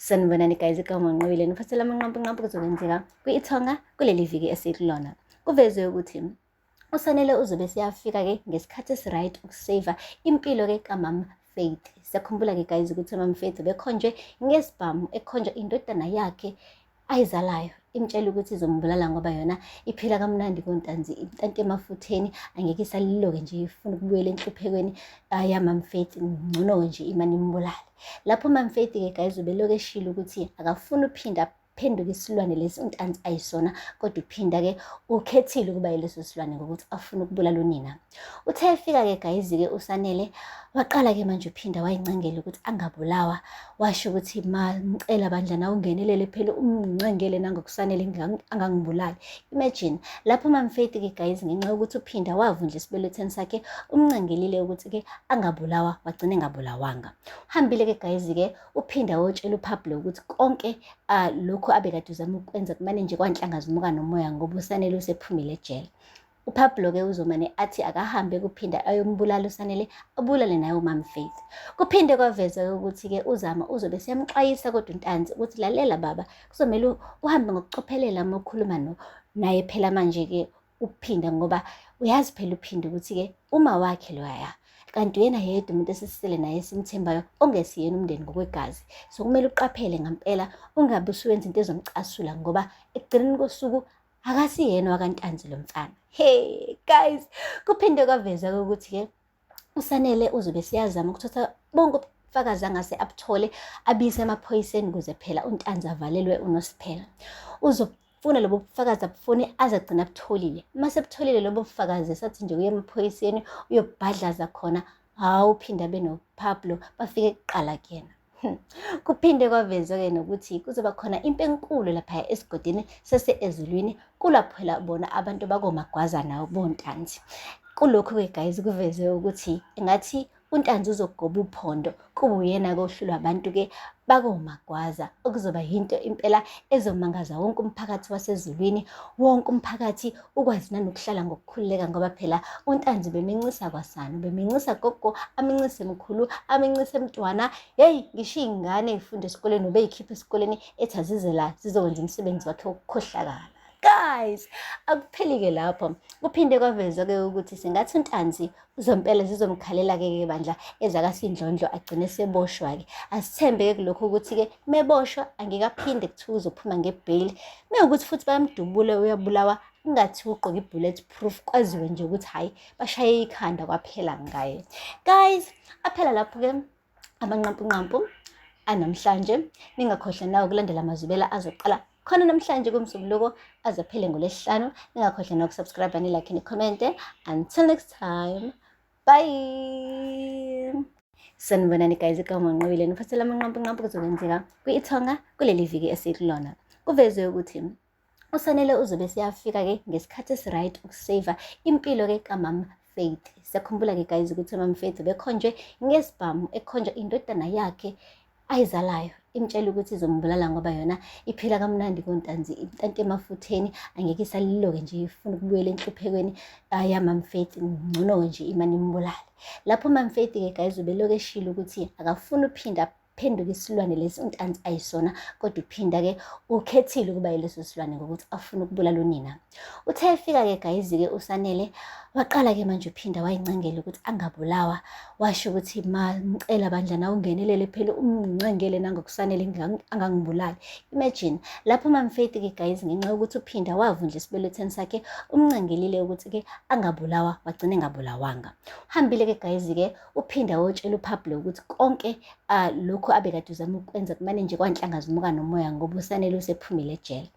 Sanibonani guys, igama ngiqobile nifathela amanqampunqampu kuzokwenzeka kwi-Ithonga kuleli viki esikulona. Kuvezwe ukuthi uSanele uzobe siyafika-ke ngesikhathi esi-right ukuseva impilo-ke kamama Faith. Siyakhumbula-ke guys ukuthi umama Faith bekhonjwe ngesibhamu, ekhonjwa indodana yakhe ayizalayo, imtshela ukuthi izombulala ngoba yona iphila kamnandi kontanzi, intanti emafutheni, angeke isalilo-ke nje ifuna ukubuyela enhluphekweni yamama Faith, ngcono-ke nje imane imbulale. Lapho umama Faith-ke guys ubelokhu eshilo ukuthi akafuni uphinda phenduka isilwane lesi untanzi ayisona, kodwa uphinda-ke ukhethile ukuba yileso silwane ngokuthi afuna ukubulala unina. Uthe efika-ke guys-ke uSanele waqala-ke manje uphinda wayincengela ukuthi angabulawa, washo ukuthi ngicela bandla nawe ungenelele phela umncengele nangokuSanele angangibulali. Imagine lapho umama Faith-ke guys ngenxa yokuthi uphinda wavundla isibelethweni sakhe umncengelile ukuthi-ke angabulawa, wagcina engabulawanga. Uhambile-ke guys-ke uphinda wotshela uPablo ukuthi konke lokhu abekade uzama ukwenza kumane nje kwanhlanga zimuka nomoya ngoba uSanele usephumile ejele. uPablo-ke uzomane athi akahambe kuphinda ayombulala uSanele, abulale naye umama Faith. Kuphinde kwaveza ukuthi-ke uZama uzobe siyamxwayisa kodwa untanzi ukuthi lalela baba, kuzomele uhambe ngokucophelela uma ukhuluma naye phela manje-ke uphinda, ngoba uyazi phela uphinde ukuthi-ke uma wakhe loyaya, kanti uyena yedwa umuntu esisele naye esimthembayo ongesiyena umndeni ngokwegazi. So kumele uqaphele ngampela, ungabe usuwenza into ezomcasula ngoba ekugcineni kosuku akasiyena wakantanzi lo mfana. Hey guys, kuphinde kwaveza ukuthi-ke uSanele uzobe siyazama ukuthatha bonke ubufakazi angase abuthole abise emaphoyiseni ukuze phela untanzi avalelwe uNosiphela. Uzofuna lobo bufakazi abufuni azagcina abutholile. Mase butholile lobo bufakazi sathi nje uye emaphoyiseni uyobhadlaza khona, hawu uphinda benoPablo bafike kuqala kuyena. Kuphinde kwavezwa-ke nokuthi kuzoba khona impi enkulu lapha esigodini sase-Ezulwini, kulapho phela bona abantu bakomagwaza nawo bontanzi. Kulokhu-ke guys kuveze ukuthi engathi untanzi uzogoba uphondo, kube uyena-ke ohlulwa abantu-ke bakomagwaza, okuzoba yinto impela ezomangaza wonke umphakathi wasezulwini. Wonke umphakathi ukwazi nanokuhlala ngokukhululeka ngoba phela untanzi bemincisa kwasana, bemincisa gogo, amincise mkhulu, amincise mntwana. Hey, ngisho iy'ngane ey'funda esikoleni ubeyikhipha esikoleni ethi azize la zizokwenza umsebenzi wakhe wokukhohlakala. Guys, akupheli-ke lapho. Kuphinde kwavezwa-ke ukuthi sengathi untanzi uzompela zizomkhalela-ke bandla ezakasindlondlo agcine seboshwa-ke. Asithembe-ke kulokhu ukuthi-ke meboshwa angeke aphinde kuthiwa uzophuma ngebheli. Mewukuthi futhi bayamdubula uyabulawa, kungathi ugqoke i-bullet proof, kwaziwe nje ukuthi hhayi bashaye ikhanda kwaphela ngaye. Guys, aphela lapho-ke amanqampunqampu anamhlanje. Ningakhohlwa nawe ukulandela amazwibela azoqala khona namhlanje kumsombuluko aze aphele ngoLwesihlanu. Ningakhohlwa nokusubscribe, nilike, nikhomente. Until next time, bye. Sanibonani guys, igama ngiqobile nifathela amanqampunqampu kuzokwenzeka kwi-Ithonga kuleli viki esikulona. Kuvezwe ukuthi uSanele uzobe siyafika-ke ngesikhathi esi-right ukuseva impilo-ke kamama Faith. Siyakhumbula-ke guys ukuthi umama Faith bekhonjwe ngesibhamu, ekhonjwa indodana yakhe ayizalayo, imtshela ukuthi izombulala ngoba yona iphila kamnandi kontanzi, intanti emafutheni, angeke isalilo-ke nje ifuna ukubuyela enhluphekweni yamama Faith, ngcono-ke nje imane imbulale. Lapho umama Faith-ke guys ubelokhu eshilo ukuthi akafuni uphinda phenduka isilwane lesi untanzi ayisona, kodwa uphinda-ke ukhethile ukuba yileso silwane ngokuthi afuna ukubulala unina. Uthe efika-ke guys-ke uSanele waqala-ke manje uphinda wayincengela ukuthi angabulawa, washo ukuthi ngicela bandla nawe ungenelele phela umncengele nangokuSanele angangibulali. Imagine lapho umama Faith-ke guys ngenxa yokuthi uphinda wavundla isibelethweni sakhe umncengelile ukuthi-ke angabulawa, wagcina engabulawanga. Uhambile-ke guys-ke uphinda wotshela uPablo ukuthi konke lokhu abekade uzama ukwenza kumane nje kwanhlanga zimuka nomoya ngoba uSanele usephumile ejele.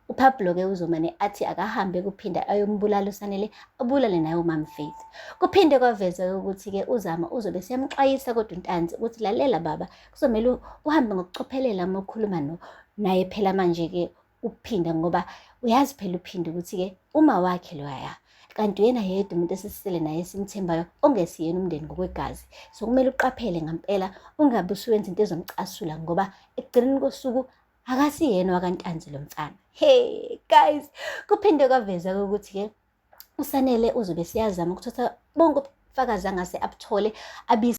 uPablo-ke uzomane athi akahambe kuphinda ayombulala uSanele, abulale naye umama Faith. Kuphinde kwaveza ukuthi-ke uZama uzobe siyamxwayisa kodwa untanzi ukuthi lalela baba, kuzomele uhambe ngokucophelela uma ukhuluma naye phela manje-ke uphinda, ngoba uyazi phela uphinde ukuthi-ke uma wakhe loyaya, kanti uyena yedwa umuntu esisele naye esimthembayo ongesiyena umndeni ngokwegazi. So kumele uqaphele ngampela, ungabe usuwenza into ezomcasula ngoba ekugcineni kosuku akasiyena wakantanzi lo mfana. Hey guys, kuphinde kwaveza ukuthi-ke uSanele uzobe siyazama ukuthatha bonke ubufakazi angase abuthole abise